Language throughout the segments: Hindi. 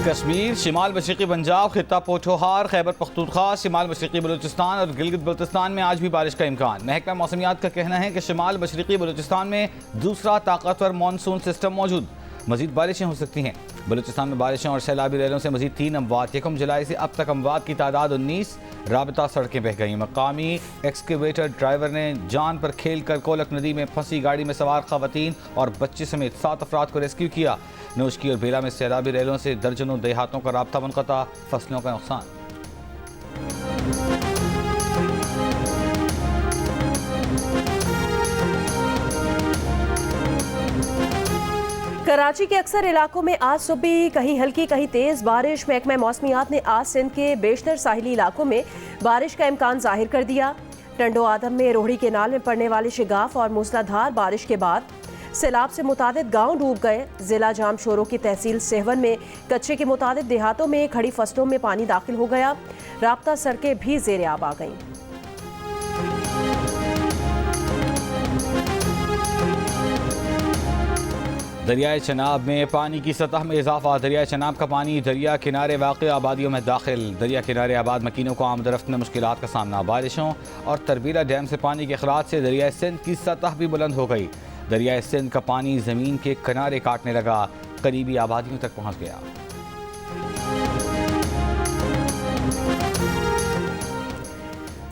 कश्मीर, शिमाल मशरक़ी पंजाब, खित्ता पोठोहार, खैबर पख्तूनख्वा, शिमाल मशरक़ी बलूचिस्तान और गिलगित बल्तिस्तान में आज भी बारिश का इम्कान। महकमा मौसमियात का कहना है कि शिमाल मशरक़ी बलूचिस्तान में दूसरा ताकतवर मानसून सिस्टम मौजूद, मजीद बारिशें हो सकती हैं। बलूचिस्तान में बारिशों और सैलाबी लहरों से मजीद 3 अमवात। 1 जुलाई से अब तक अमवात की तादाद 19, राबता सड़कें बह गई। मकामी एक्सकेवेटर ड्राइवर ने जान पर खेल कर कोलक नदी में फंसी गाड़ी में सवार खवातीन और बच्चे समेत 7 अफराद को रेस्क्यू किया। नौशकी और बेला में सैलाबी लहरों से दर्जनों देहातों का राब्ता मुनक़ता, फसलों का नुकसान। कराची के अक्सर इलाकों में आज सुबह कहीं हल्की कहीं तेज बारिश। महकमा मौसमियात ने आज सिंध के बेशतर साहिली इलाकों में बारिश का इम्कान जाहिर कर दिया। टंडो आदम में रोहड़ी केनाल में पड़ने वाले शिगाफ और मूसलाधार बारिश के बाद सैलाब से मुतादिद गांव डूब गए। जिला जाम शोरों की तहसील सेहवन में कच्चे के मुतादिद देहातों में खड़ी फसलों में पानी दाखिल हो गया। राब्ता सड़कें भी ज़ेरे आब आ गईं। दरियाए चनाब में पानी की सतह में इजाफा। दरियाए चनाब का पानी दरिया किनारे वाक़ई आबादियों में दाखिल। दरिया किनारे आबाद मकीनों को आमदरफ्त में मुश्किलात का सामना। बारिशों और तरबीला डैम से पानी के अखराज से दरियाए सिंध की सतह भी बुलंद हो गई। दरियाए सिंध का पानी ज़मीन के किनारे काटने लगा, करीबी आबादियों तक पहुँच गया।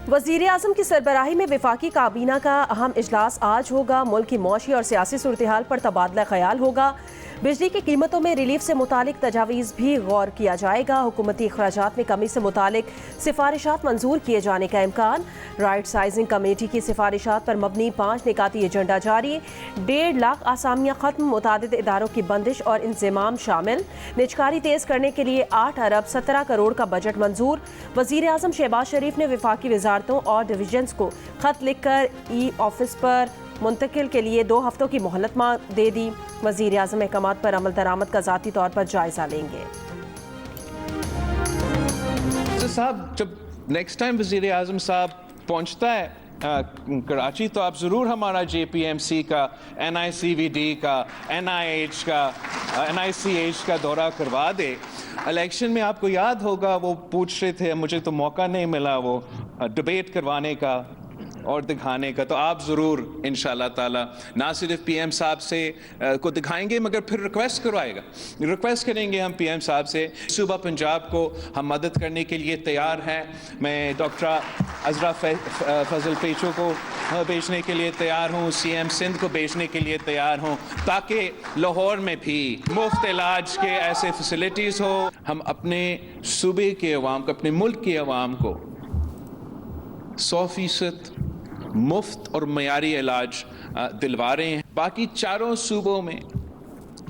वज़ीर आज़म की सरबराही में वफाकी काबीना का अहम इजलास आज होगा। मुल्क की मौशी और सियासी सूरत हाल पर तबादला ख्याल होगा। बिजली की कीमतों में रिलीफ से मुतालिक तजावीज़ भी गौर किया जाएगा। हुकूमती अखराजात में कमी से मुतालिक सिफारिशात मंजूर किए जाने का इम्कान। राइट साइजिंग कमेटी की सिफारिशात पर मबनी 5 निकाती एजेंडा जारी। 1.5 लाख आसामियाँ खत्म। मुतादिद इदारों की बंदिश और इंतज़ाम शामिल। निजकारी तेज़ करने के लिए 8 अरब 17 करोड़ का बजट मंजूर। वज़ीर आज़म शहबाज शरीफ ने वफाकी वजारतों और डिवीजन्स को खत लिखकर ई ऑफिस पर मुंतकिल के लिए 2 हफ्तों की मोहलत दे दी। वज़ीर आज़म अहकामात पर अमल दरामद का ज़ाती तौर पर जायज़ा लेंगे। साहब, जब नेक्स्ट टाइम वज़ीर आज़म साहब पहुंचता है कराची तो आप ज़रूर हमारा JPMC का, NICVD का, NIH का, NICH का दौरा करवा दे। इलेक्शन में आपको याद होगा वो पूछ रहे थे, मुझे तो मौका नहीं मिला वो डिबेट करवाने का और दिखाने का, तो आप ज़रूर इंशाल्लाह ताला ना सिर्फ PM साहब से को दिखाएंगे मगर फिर रिक्वेस्ट करेंगे हम PM साहब से। सूबा पंजाब को हम मदद करने के लिए तैयार हैं। मैं डॉक्टर अज़रा फजल पेचो को भेजने के लिए तैयार हूँ, CM सिंध को भेजने के लिए तैयार हूँ, ताकि लाहौर में भी मुफ्त इलाज के ऐसे फैसिलिटीज़ हो। हम अपने सूबे के अवाम को, अपने मुल्क के अवाम को 100% मुफ्त और मयारी इलाज दिलवा रहे हैं। बाकी चारों सूबों में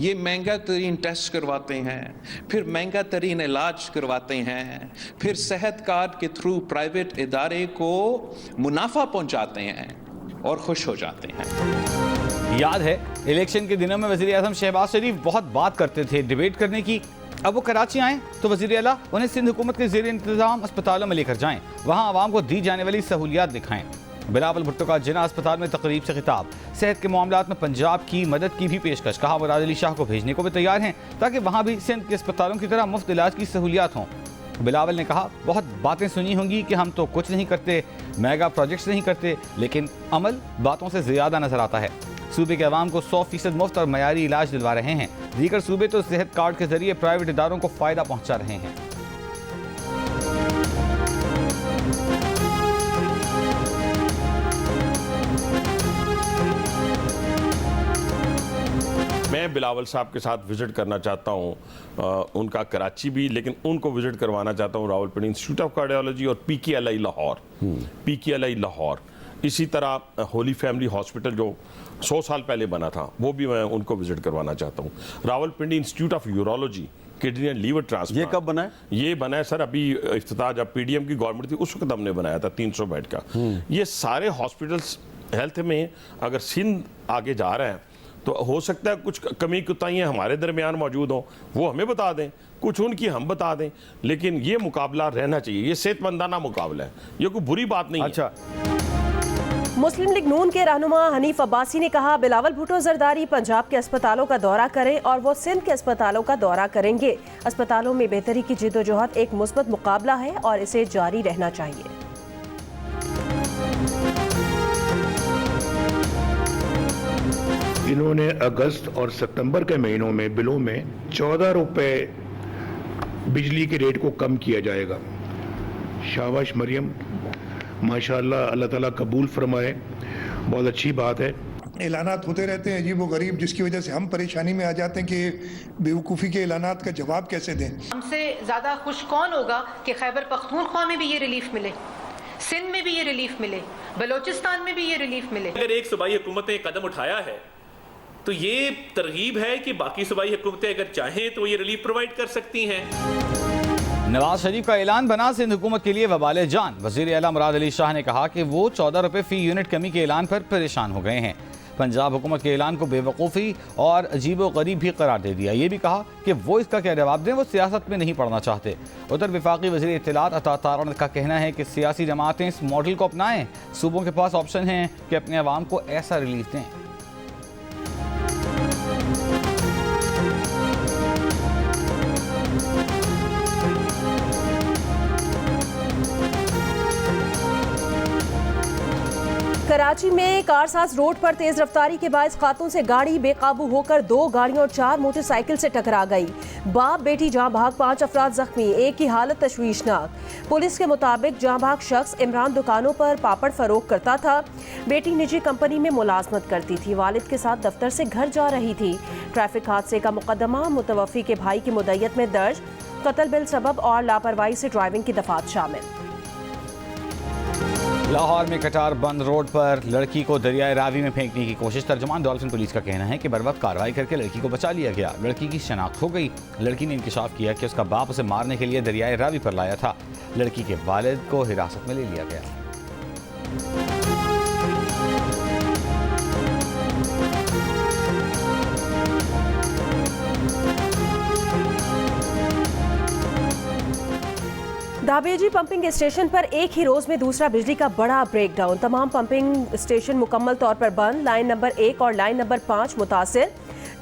ये महंगा तरीन टेस्ट करवाते हैं, फिर महंगा तरीन इलाज करवाते हैं, फिर सेहत कार्ड के थ्रू प्राइवेट इदारे को मुनाफा पहुंचाते हैं और खुश हो जाते हैं। याद है इलेक्शन के दिनों में वज़ीर आज़म शहबाज शरीफ बहुत बात करते थे डिबेट करने की। अब वो कराची आएँ तो वज़ीर आला उन्हें सिंध हुकूमत के ज़ेर इंतज़ाम अस्पतालों में लेकर जाएँ, वहाँ आवाम को दी जाने वाली सहूलियात दिखाएँ। बिलावल भुट्टो का जिना अस्पताल में तकरीब से खिताब। सेहत के मामलात में पंजाब की मदद की भी पेशकश। कहा मुराद अली शाह को भेजने को भी तैयार हैं ताकि वहाँ भी सिंध के अस्पतालों की तरह मुफ्त इलाज की सहूलियात हों। बिलावल ने कहा, बहुत बातें सुनी होंगी कि हम तो कुछ नहीं करते, मेगा प्रोजेक्ट्स नहीं करते, लेकिन अमल बातों से ज़्यादा नजर आता है। सूबे के अवाम को 100% मुफ्त और मयारी इलाज दिलवा रहे हैं। दीगर सूबे तो सेहत कार्ड के जरिए प्राइवेट इदारों को फ़ायदा पहुँचा रहे हैं। मैं बिलावल साहब के साथ विज़िट करना चाहता हूँ, उनका कराची भी, लेकिन उनको विज़िट करवाना चाहता हूँ रावलपिंडी इंस्टीट्यूट ऑफ कार्डियोलॉजी और PKLI लाहौर। इसी तरह होली फैमिली हॉस्पिटल जो 100 साल पहले बना था वो भी मैं उनको विज़िट करवाना चाहता हूँ। Rawalpindi Institute of Urology, kidney and liver transplant. ये कब बना है? ये बना है सर अभी इफ्तिताह जब PDM की गवर्नमेंट थी उस वक्त हमने बनाया था 300 बेड का। ये सारे हॉस्पिटल्स हेल्थ में अगर सिंध आगे जा रहे हैं तो हो सकता है कुछ कमी कुताहियाँ हमारे दरमियान मौजूद हों, वो हमें बता दें, कुछ उनकी हम बता दें, लेकिन ये मुकाबला रहना चाहिए। ये सेहतमंदाना मुकाबला है, ये कोई बुरी बात नहीं है। अच्छा। मुस्लिम लीग नून के रहनुमा हनीफ अब्बासी ने कहा, बिलावल भुट्टो जरदारी पंजाब के अस्पतालों का दौरा करें और वो सिंध के अस्पतालों का दौरा करेंगे। अस्पतालों में बेहतरी की जिद्दोजहद एक मुस्बत मुकाबला है और इसे जारी रहना चाहिए। इन्होंने अगस्त और सितंबर के महीनों में बिलों में 14 रुपए बिजली के रेट को कम किया जाएगा। शाबाश मरियम, माशाल्लाह, अल्लाह ताला कबूल फरमाए, बहुत अच्छी बात है। ऐलानात होते रहते हैं अजीब व गरीब, जिसकी वजह से हम परेशानी में आ जाते हैं कि बेवकूफ़ी के ऐलानात का जवाब कैसे दें। हमसे ज़्यादा खुश कौन होगा कि खैबर पख्तूनख्वा में भी ये रिलीफ मिले, सिंध में भी ये रिलीफ मिले, बलोचिस्तान में भी ये रिलीफ मिले। अगर एक सूबाई हुकूमत ने कदम उठाया है तो ये तरगीब है कि बाकी सूबाई हुकूमतें अगर चाहें तो ये रिलीफ प्रोवाइड कर सकती हैं। नवाज शरीफ का ऐलान बना सिंध हुकूमत के लिए वबाले जान। वज़ीर आला मुराद अली शाह ने कहा कि वो 14 रुपए फी यूनिट कमी के ऐलान पर परेशान हो गए हैं। पंजाब हुकूमत के ऐलान को बेवकूफ़ी और अजीबो गरीब भी करार दे दिया। ये भी कहा कि वो इसका क्या जवाब दें, वो सियासत में नहीं पढ़ना चाहते। उधर वफाकी वज़ीर इत्तलात अता तारण का कहना है कि सियासी जमातें इस मॉडल को अपनाएं। सूबों के पास ऑप्शन है कि अपने अवाम को ऐसा रिलीफ दें। कराची में कारसाज रोड पर तेज रफ्तारी के बायस खातून से गाड़ी बेकाबू होकर 2 गाड़ियों और 4 मोटरसाइकिल से टकरा गई। बाप बेटी जहां भाग, 5 अफराद जख्मी, एक की हालत तशवीशनाक। पुलिस के मुताबिक जहां भाग शख्स इमरान दुकानों पर पापड़ फरोख्त करता था। बेटी निजी कंपनी में मुलाजमत करती थी, वालिद के साथ दफ्तर से घर जा रही थी। ट्रैफिक हादसे का मुकदमा मुतवफ़ी के भाई की मुद्दत में दर्ज। कत्ल बिल सबब और लापरवाही से ड्राइविंग की दफात शामिल। लाहौर में कटार बंद रोड पर लड़की को दरियाए रावी में फेंकने की कोशिश। तर्जुमान डॉल्फिन पुलिस का कहना है कि बर्वक्त कार्रवाई करके लड़की को बचा लिया गया। लड़की की शनाख्त हो गई। लड़की ने इंकशाफ किया कि उसका बाप उसे मारने के लिए दरियाए रावी पर लाया था। लड़की के वालिद को हिरासत में ले लिया गया। दाबेजी पंपिंग स्टेशन पर एक ही रोज में दूसरा बिजली का बड़ा ब्रेकडाउन। तमाम पंपिंग स्टेशन मुकम्मल तौर पर बंद। लाइन नंबर 1 और लाइन नंबर 5 मुतासिर।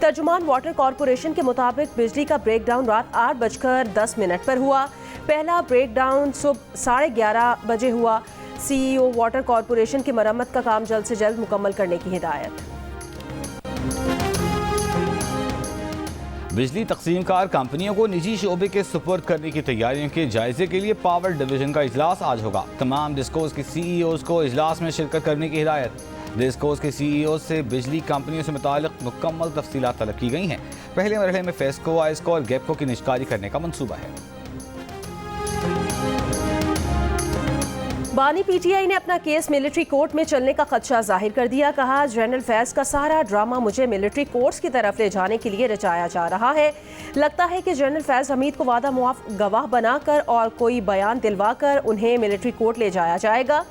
तर्जुमान वाटर कॉरपोरेशन के मुताबिक बिजली का ब्रेकडाउन रात 8:10 पर हुआ। पहला ब्रेकडाउन सुबह 11:30 बजे हुआ। CEO वाटर कॉरपोरेशन की मरम्मत का काम जल्द से जल्द मुकम्मल करने की हिदायत। बिजली तकसीमकार कंपनियों को निजी शोबे के सुपुर्द करने की तैयारियों के जायजे के लिए पावर डिवीजन का इजलास आज होगा। तमाम डिस्कोज के CEOs को इजलास में शिरकत करने की हिदायत। डिस्कोज के CEOs से बिजली कंपनियों से मुताल्लिक मुकम्मल तफसीलात तलब की गई हैं। पहले मरहले में फेस्को, आइस्को और गैपको की निष्कारी करने का मंसूबा है। बानी PTI ने अपना केस मिलिट्री कोर्ट में चलने का खदशा जाहिर कर दिया। कहा, जनरल फैज का सारा ड्रामा मुझे मिलिट्री कोर्ट्स की तरफ ले जाने के लिए रचाया जा रहा है। लगता है कि जनरल फैज हमीद को वादा मुआफ गवाह बनाकर और कोई बयान दिलवाकर उन्हें मिलिट्री कोर्ट ले जाया जाएगा,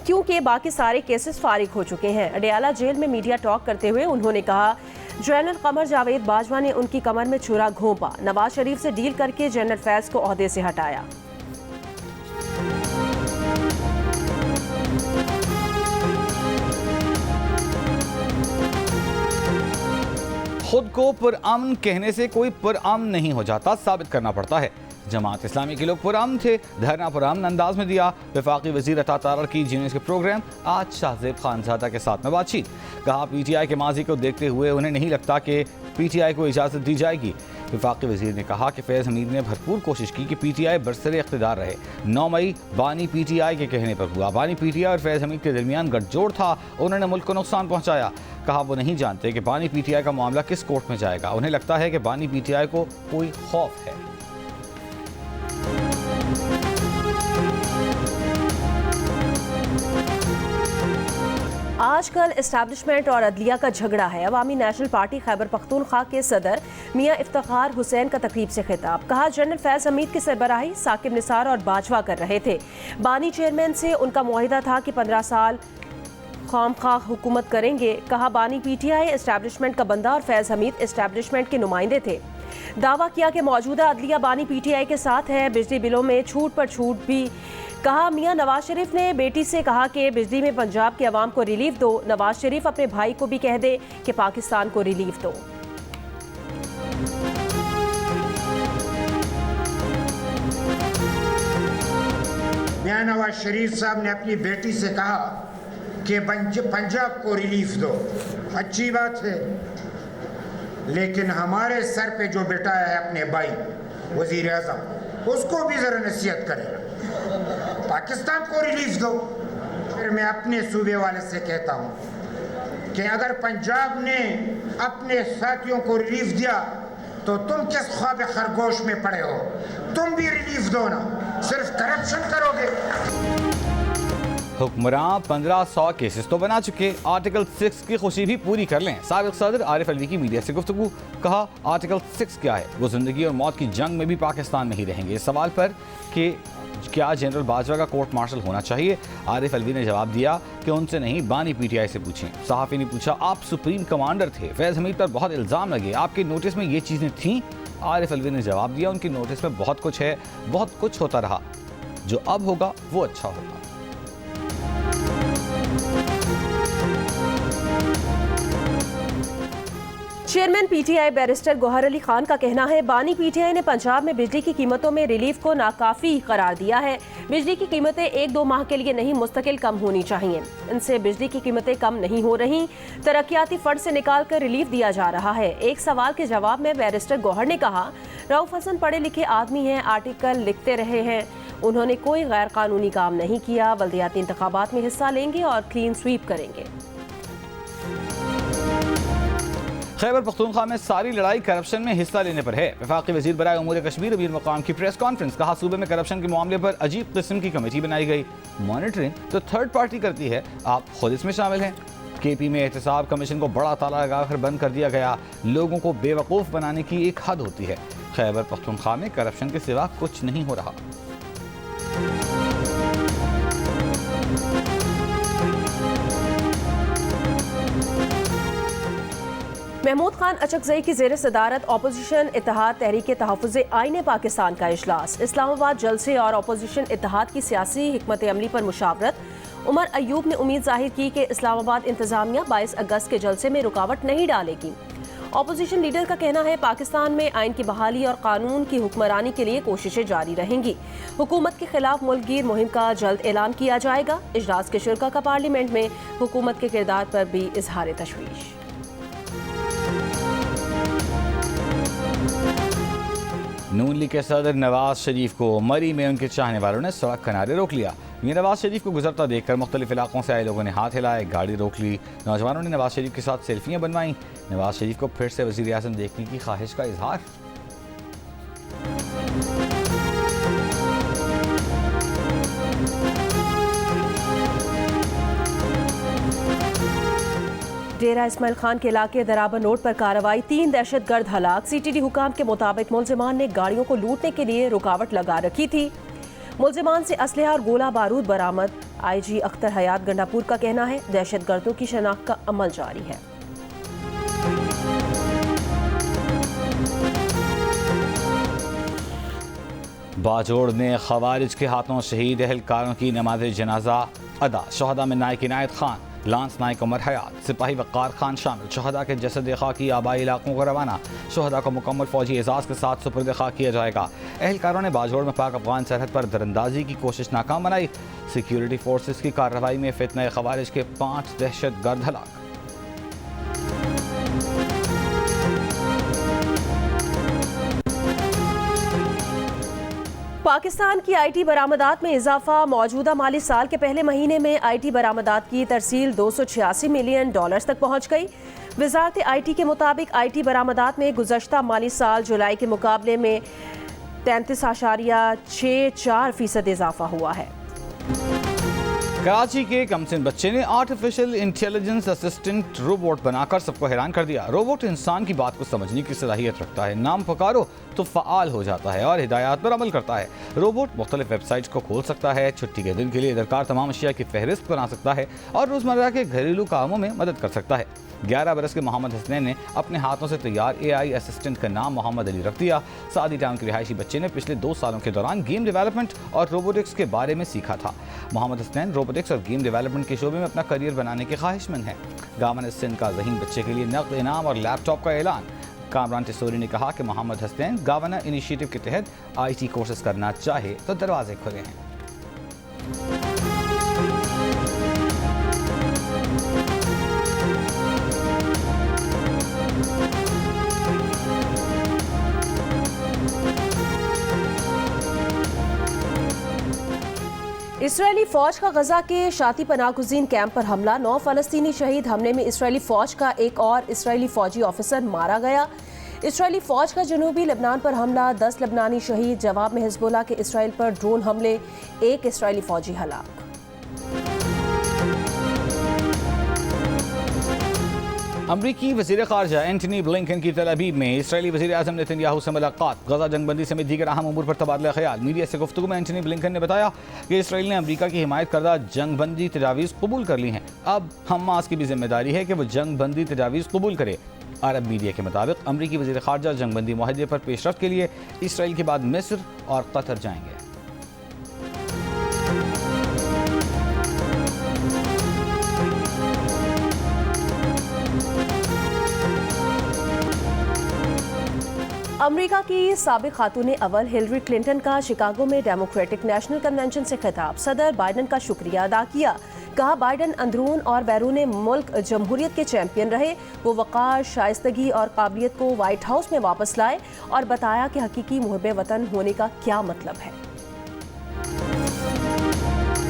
क्योंकि बाकी सारे केसेस फारिग हो चुके हैं। अडयाला जेल में मीडिया टॉक करते हुए उन्होंने कहा, जनरल कमर जावेद बाजवा ने उनकी कमर में छुरा घोंपा। नवाज शरीफ से डील करके जनरल फैज को ओहदे से हटाया। खुद को पुरअमन कहने से कोई पुरअमन नहीं हो जाता, साबित करना पड़ता है। जमात इस्लामी के लोग पुरअमन थे, धरना पुरअमन अंदाज में दिया। वफाकी वज़ीर अता तारड़ की जीनियस के प्रोग्राम। आज शाहजेब खानजादा के साथ में बातचीत। कहा, PTI के माजी को देखते हुए उन्हें नहीं लगता कि PTI को इजाज़त दी जाएगी। वफाकी वज़ीर ने कहा कि फैज़ हमीद ने भरपूर कोशिश की कि PTI बरसरे इख्तिदार रहे। 9 मई बानी PTI के कहने पर हुआ। बानी PTI और फैज़ हमीद के दरमियान गठजोड़ था, उन्होंने मुल्क को नुकसान पहुँचाया। कहा, वो नहीं जानते कि बानी PTI का मामला किस कोर्ट में जाएगा। उन्हें लगता है कि बानी PTI को कोई खौफ है। आजकल इस्टेब्लिशमेंट और अदलिया का झगड़ा है। अवामी नेशनल पार्टी खैबर पख्तूनख्वा के सदर मियां इफ्तिखार हुसैन का तकरीब से खिताब। कहा, जनरल फैज हमीद की सरबराही साकिब निसार और बाजवा कर रहे थे। बानी चेयरमैन से उनका मुआहिदा था कि 15 साल खामखा हुकूमत करेंगे। कहा, बानी PTI इस्टेब्लिशमेंट का बंदा और फैज हमीद इस्टेब्लिशमेंट के नुमाइंदे थे। दावा किया कि मौजूदा अदलिया बानी PTI के साथ है। बिजली बिलों में छूट पर छूट भी कहा। मियां नवाज शरीफ ने बेटी से कहा कि बिजली में पंजाब के अवाम को रिलीफ दो। नवाज शरीफ अपने भाई को भी कह दे कि पाकिस्तान को रिलीफ दो। मियां नवाज शरीफ साहब ने अपनी बेटी से कहा कि पंजाब को रिलीफ दो। अच्छी बात है, लेकिन हमारे सर पे जो बिठाया है अपने भाई वजीर आजम, उसको भी जरा नसीहत करें, पाकिस्तान को रिलीफ दो। फिर मैं अपने सूबे वाले से कहता हूँ कि अगर पंजाब ने अपने साथियों को रिलीफ दिया तो तुम किस ख्वाब खरगोश में पड़े हो? तुम भी रिलीफ दो ना, सिर्फ करप्शन करोगे। हुक्मरान 1500 केसेस तो बना चुके, आर्टिकल 6 की खुशी भी पूरी कर लें। साबिक सदर आरिफ अलवी की मीडिया से गुफ्तगू, कहा आर्टिकल 6 क्या है? वो जिंदगी और मौत की जंग में भी पाकिस्तान में ही रहेंगे। इस सवाल पर कि क्या जनरल बाजवा का कोर्ट मार्शल होना चाहिए, आरिफ अलवी ने जवाब दिया कि उनसे नहीं, बानी PTI से पूछें। सहाफ़ी ने पूछा, आप सुप्रीम कमांडर थे, फैज़ हमीद पर बहुत इल्ज़ाम लगे, आपके नोटिस में ये चीज़ें थीं? आरिफ अलवी ने जवाब दिया, उनकी नोटिस में बहुत कुछ है, बहुत कुछ होता रहा, जो अब होगा वो अच्छा होगा। Chairman PTI barrister Gauhar Ali Khan का कहना है, बानी PTI ने पंजाब में बिजली की कीमतों में रिलीफ को नाकाफी करार दिया है। बिजली की कीमतें 1-2 माह के लिए नहीं, मुस्तकिल कम होनी चाहिए। इनसे बिजली की कीमतें कम नहीं हो रही, तरक्याती फंड से निकाल कर रिलीफ दिया जा रहा है। एक सवाल के जवाब में बैरिस्टर गौहर ने कहा, रऊफ हसन पढ़े लिखे आदमी हैं, आर्टिकल लिखते रहे हैं, उन्होंने कोई गैर कानूनी काम नहीं किया। बल्दियाती इंतखाबात में हिस्सा लेंगे और क्लीन स्वीप करेंगे। खैबर पख्तूनख्वा में सारी लड़ाई करप्शन में हिस्सा लेने पर है। वफाकी वजीर बराए उमूर कश्मीर अमीर मकाम की प्रेस कॉन्फ्रेंस, कहा सूबे में करप्शन के मामले पर अजीब किस्म की कमेटी बनाई गई। मॉनिटरिंग तो थर्ड पार्टी करती है, आप खुद इसमें शामिल हैं। KP में एहतसाब कमीशन को बड़ा ताला लगाकर बंद कर दिया गया। लोगों को बेवकूफ़ बनाने की एक हद होती है। खैबर पख्तूनख्वा में करप्शन के सिवा कुछ नहीं हो रहा। महमूद खान अचकजई की ज़ेर सदारत अपोजिशन इत्तेहाद तहरीक तहफ़्फ़ुज़ आईन पाकिस्तान का इजलास। इस्लामाबाद जलसे और अपोजिशन इत्तेहाद की सियासी हिकमत अमली पर मुशावरत। उमर अयूब ने उम्मीद जाहिर की कि इस्लामाबाद इंतज़ामिया 22 अगस्त के जलसे में रुकावट नहीं डालेगी। अपोजिशन लीडर का कहना है, पाकिस्तान में आइन की बहाली और कानून की हुक्मरानी के लिए कोशिशें जारी रहेंगी। हुकूमत के खिलाफ मुल्कगीर मुहिम का जल्द ऐलान किया जाएगा। इजलास के शुरा का पार्लियामेंट में हुकूमत के किरदार पर भी इजहार तशवीश। नून लीग के सदर नवाज शरीफ को मरी में उनके चाहने वालों ने सड़क किनारे रोक लिया। ये नवाज शरीफ को गुजरता देखकर मुख्तलिफ इलाकों से आए लोगों ने हाथ हिलाए, गाड़ी रोक ली। नौजवानों ने नवाज शरीफ के साथ सेल्फियां बनवाई। नवाज शरीफ को फिर से वजीर आज़म देखने की ख्वाहिश का इजहार। डेरा इस्माइल खान के इलाके दराबन रोड पर कार्रवाई, 3 दहशतगर्द हलाक। CTD हुकाम के मुताबिक मुलजिमान ने गाड़ियों को लूटने के लिए रुकावट लगा रखी थी। मुलजिमान से असलहा और गोला बारूद बरामद। IG अख्तर हयात गंडापुर का कहना है, दहशतगर्दों की शनाख्त का अमल जारी है। बाजोड़ में खवारिज के हाथों शहीद एहलकारों की नमाज जनाजा अदा। शहदा में नायक इनायत खान, लांस नायक उमर हयात, सिपाही वक़ार खान शामिल। शहदा के जसद खाकी आबाई इलाकों को रवाना। शहदा को मुकम्मल फौजी एजाज़ के साथ सुपुर्द खाक किया जाएगा। एहलकारों ने बाजोड़ में पाक अफगान सरहद पर दरअंदाजी की कोशिश नाकाम बनाई। सिक्योरिटी फोर्सेस की कार्रवाई में फितने खवारिज के 5 दहशतगर्द हलाक। पाकिस्तान की IT बरामदात में इजाफा। मौजूदा माली साल के पहले महीने में IT बरामदात की तरसील $286 मिलियन तक पहुंच गई। वजारत IT के मुताबिक IT बरामदात में गुज़श्ता माली साल जुलाई के मुकाबले में 33.64% इजाफा हुआ है। कराची के कमसिन बच्चे ने आर्टिफिशियल इंटेलिजेंस असिस्टेंट रोबोट बनाकर सबको हैरान कर दिया। रोबोट इंसान की बात को समझने की सलाहियत रखता है, नाम पुकारो तो फ़आल हो जाता है और हिदायत पर अमल करता है। रोबोट मुख्तलिफ वेबसाइट्स को खोल सकता है, छुट्टी के दिन के लिए दरकार तमाम अशिया की फहरिस्त बना सकता है और रोज़मर्रा के घरेलू कामों में मदद कर सकता है। 11 बरस के मोहम्मद हसनैन ने अपने हाथों से तैयार AI असिस्टेंट का नाम मोहम्मद अली रख दिया। सादी टाउन के रिहायशी बच्चे ने पिछले 2 सालों के दौरान गेम डेवलपमेंट और रोबोटिक्स के बारे में सीखा था। मोहम्मद हसनैन रोबोटिक्स और गेम डेवलपमेंट के शोबे में अपना करियर बनाने के ख्वाहिशमंद हैं। गवर्नर सिंध का ज़हीन बच्चे के लिए नक़द इनाम और लैपटॉप का ऐलान। कामरान टिसोरी ने कहा कि मोहम्मद हसनैन गवर्नर इनिशिएटिव के तहत IT कोर्सेज करना चाहे तो दरवाजे खुले हैं। इसराइली फौज का गजा के शाती पनाहगुज़ीन कैंप पर हमला, 9 फ़लस्तीनी शहीद। हमले में इसराइली फौज का एक और इसराइली फौजी ऑफिसर मारा गया। इसराइली फौज का जनूबी लेबनान पर हमला, 10 लेबनानी शहीद। जवाब में हिजबुल्लाह के इसराइल पर ड्रोन हमले, 1 इसराइली फौजी हलाक। अमरीकी वज़ीर ख़ारजा एंटनी ब्लिंकन की तल अबीब में इसराइली वज़ीर आज़म नेतन्याहू से मुलाकात, गजा जंगबंदी समेत दीगर अहम उमूर पर तबादला ख्याल। मीडिया से गुफ्तगू में एंटनी ब्लिंकन ने बताया कि इसराइल ने अमरीका की हिमायत करदा जंगबंदी तजावीज़ कबूल कर ली हैं। अब हमास की भी जिम्मेदारी है कि वो जंगबंदी तजावीज़ कबूल करे। अरब मीडिया के मुताबिक अमरीकी वज़ीर ख़ारजा जंगबंदी मुआहदे पर पेशरफ्त के लिए इसराइल के बाद मिस्र और कतर जाएंगे। अमेरिका की साबिक खातून अव्वल हिलरी क्लिंटन का शिकागो में डेमोक्रेटिक नेशनल कन्वेंशन से खिताब। सदर बाइडन का शुक्रिया अदा किया। कहा बाइडन अंदरून और बैरून मुल्क जमहूरियत के चैंपियन रहे। वो वक़ार, शाइस्तगी और काबिलियत को व्हाइट हाउस में वापस लाए और बताया कि हकीकी मुहब्बे वतन होने का क्या मतलब है।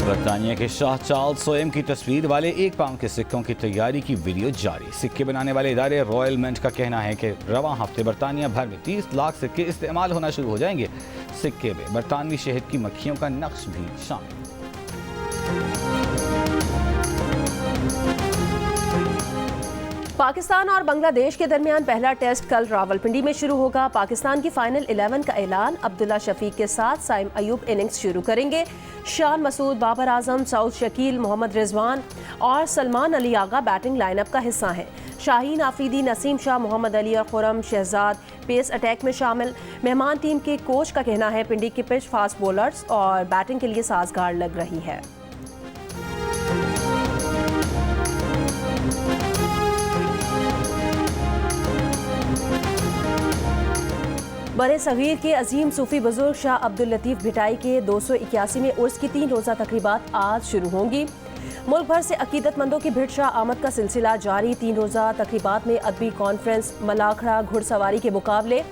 बरतानिया के शाह चार्ल्स सोएम की तस्वीर वाले 1 पाउंड के सिक्कों की तैयारी की वीडियो जारी। सिक्के बनाने वाले इदारे रॉयल मिंट का कहना है कि रवां हफ्ते बरतानिया भर में 30 लाख सिक्के इस्तेमाल होना शुरू हो जाएंगे। सिक्के में बरतानवी शहद की मक्खियों का नक्श भी शामिल। पाकिस्तान और बांग्लादेश के दरमियान पहला टेस्ट कल रावलपिंडी में शुरू होगा। पाकिस्तान की फाइनल 11 का ऐलान, अब्दुल्ला शफीक के साथ साइम अयूब इनिंग्स शुरू करेंगे। शान मसूद, बाबर आजम, सऊद शकील, मोहम्मद रिजवान और सलमान अली आगा बैटिंग लाइनअप का हिस्सा हैं। शाहीन आफरीदी, नसीम शाह, मोहम्मद अली और खुरम शहजाद पेस अटैक में शामिल। मेहमान टीम के कोच का कहना है पिंडी की पिच फास्ट बॉलर्स और बैटिंग के लिए साजगार लग रही है। बरे सगीर के अजीम सूफी बुजुर्ग शाह अब्दुल लतीफ़ भिटाई के 281वें उर्स की 3 रोज़ा तकरीबात आज शुरू होंगी। मुल्क भर से अकीदतमंदों की भिड़ शाह आमद का सिलसिला जारी। 3 रोज़ा तकरीबात में अदबी कॉन्फ्रेंस, मलाखड़ा, घुड़सवारी के मुकाबले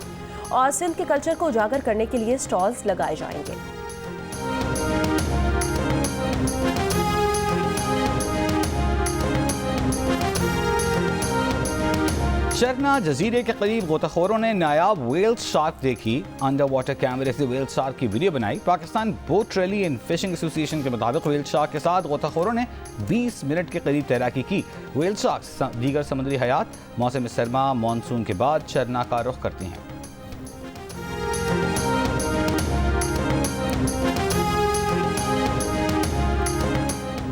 और सिंध के कल्चर को उजागर करने के लिए स्टॉल्स लगाए जाएंगे। शरना जजीरे के करीब गोताखोरों ने नायाब वेल शार्क देखी। अंडर वाटर कैमरे से वेल शार्क की वीडियो बनाई। Pakistan boat rally and fishing association के मुताबिक वेल शार्क के साथ गोताखोरों ने 20 मिनट के करीब तैराकी की। वेल शार्क दीगर समुद्री हयात मौसम सरमा मानसून के बाद शरना का रुख करती हैं।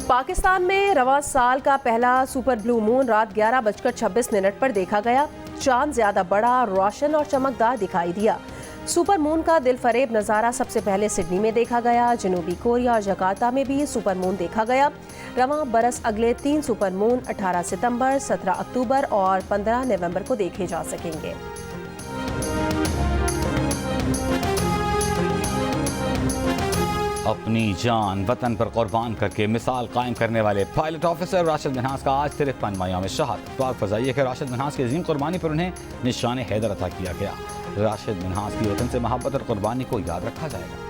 पाकिस्तान में रवा साल का पहला सुपर ब्लू मून रात 11:26 पर देखा गया। चांद ज्यादा बड़ा, रोशन और चमकदार दिखाई दिया। सुपर मून का दिल फरेब नज़ारा सबसे पहले सिडनी में देखा गया। जनूबी कोरिया और जकार्ता में भी सुपर मून देखा गया। रवा बरस अगले 3 सुपर मून 18 सितंबर, 17 अक्टूबर और 15 नवंबर को देखे जा सकेंगे। अपनी जान वतन पर कुर्बान करके मिसाल कायम करने वाले पायलट ऑफिसर राशिद मिन्हास का आज 53वां यौम शहादत। पाक फजाइया के राशिद मिन्हास की अजीम कुर्बानी पर उन्हें निशान हैदर अता किया गया। राशिद मिन्हास की वतन से मोहब्बत और कुर्बानी को याद रखा जाएगा।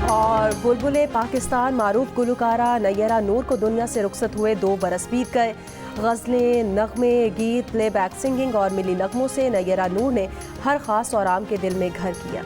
और बुलबुले पाकिस्तान मारूफ गुलकारा नैयरा नूर को दुनिया से रुखसत हुए 2 बरस बीत गए। गज़लें, नगमे, गीत, प्लेबैक सिंगिंग और मिली नगमों से नैयरा नूर ने हर खास और आम के दिल में घर किया।